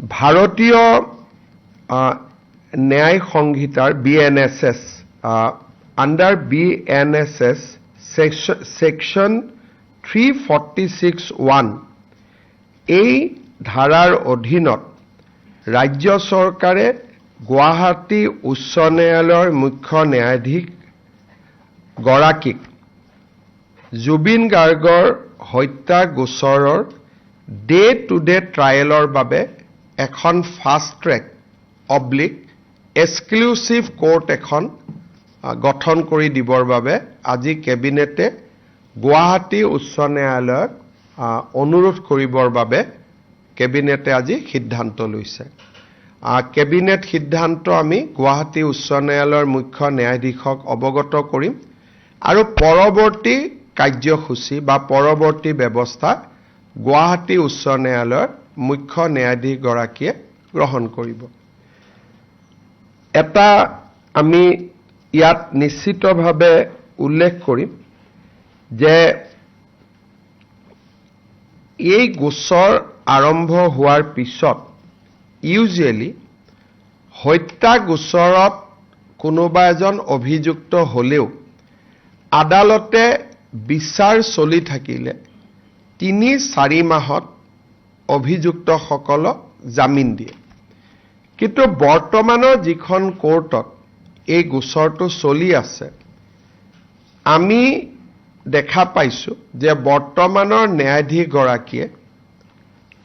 ভাৰতীয় ন্যায় সংহিতাৰ BNSS under BNSS section 346(1) এই ধাৰাৰ অধীনত ৰাজ্য চৰকাৰে গুৱাহাটী উচ্চ ন্যায়ালয়ৰ মুখ্য ন্যায়াধীশ গৰাকীক জুবিন গাৰ্গৰ হত্যা গোচৰৰ ডে টু ডে ট্ৰায়েলৰ বাবে এখন ফাষ্ট ট্ৰেক এক্সক্লুসিভ কোৰ্ট এখন গঠন কৰি দিবৰ বাবে আজি কেবিনেটে গুৱাহাটী উচ্চ ন্যায়ালয়ক অনুৰোধ কৰিবৰ বাবে কেবিনেটে আজি সিদ্ধান্ত লৈছে। কেবিনেট সিদ্ধান্ত আমি গুৱাহাটী উচ্চ ন্যায়ালয়ৰ মুখ্য ন্যায়াধীশক অৱগত কৰিম আৰু পৰৱৰ্তী কাৰ্যসূচী বা পৰৱৰ্তী ব্যৱস্থা গুৱাহাটী উচ্চ ন্যায়ালয়ৰ মুখ্য ন্যায়াধীশ গৰাকীয়ে গ্ৰহণ কৰিব। এটা আমি ইয়াত নিশ্চিতভাৱে উল্লেখ কৰিম যে এই গোচৰ আৰম্ভ হোৱাৰ পিছত ইউজুৱেলি হত্যা গোচৰত কোনোবা এজন অভিযুক্ত হলেও আদালতে বিচাৰ চলি থাকিলে ৩-৪ মাহত অভিযুক্তসকলক জামিন দিয়ে। কিন্তু বৰ্তমানৰ যিখন কোৰ্টত এই গোচৰটো চলি আছে আমি দেখা পাইছো যে বৰ্তমানৰ ন্যায়াধীশ গৰাকীয়ে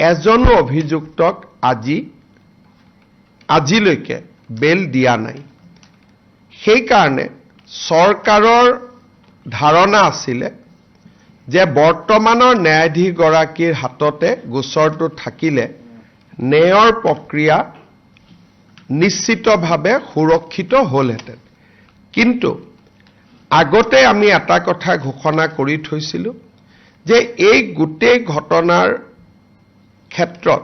এজনো অভিযুক্তক আজিলৈকে বেল দিয়া নাই। সেই কাৰণে চৰকাৰৰ ধাৰণা আছিলে যে বৰ্তমানৰ ন্যায়াধীশ গৰাকীৰ হাততে গোচৰটো থাকিলে ন্যায়ৰ প্ৰক্ৰিয়া নিশ্চিতভাৱে সুৰক্ষিত হ'লহেঁতেন। কিন্তু আগতে আমি এটা কথা ঘোষণা কৰি থৈছিলো যে এই গোটেই ঘটনাৰ ক্ষেত্ৰত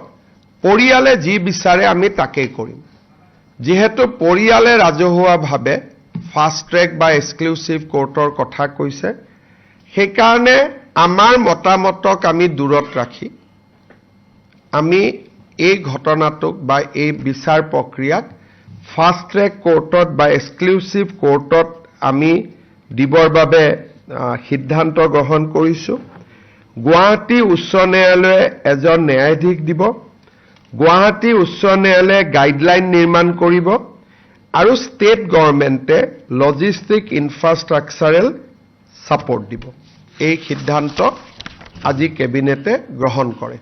পৰিয়ালে যি বিচাৰে আমি তাকেই কৰিম। যেহেতু পৰিয়ালে ৰাজহুৱাভাৱে ফাষ্ট ট্ৰেক বা এক্সক্লুসিভ কোৰ্টৰ কথা কৈছে সেইকাৰণে আমাৰ মতামতক আমি দূৰত ৰাখি আমি এই ঘটনাটোক বা এই বিচাৰ প্ৰক্ৰিয়াক ফাষ্ট ট্ৰেক কোৰ্টত বা এক্সক্লুসিভ কোৰ্টত আমি দিবৰ বাবে সিদ্ধান্ত গ্ৰহণ কৰিছো। গুৱাহাটী উচ্চ ন্যায়ালয়ে এজন ন্যায়াধীশ দিব, গুৱাহাটী উচ্চ ন্যায়ালয়ে গাইডলাইন নিৰ্মাণ কৰিব আৰু ষ্টেট গভৰ্ণমেণ্টে লজিষ্টিক ইনফ্ৰাষ্ট্ৰাকচাৰেল সাপোৰ্ট দিব। এই সিদ্ধান্ত আজি কেবিনেটে গ্ৰহণ কৰে।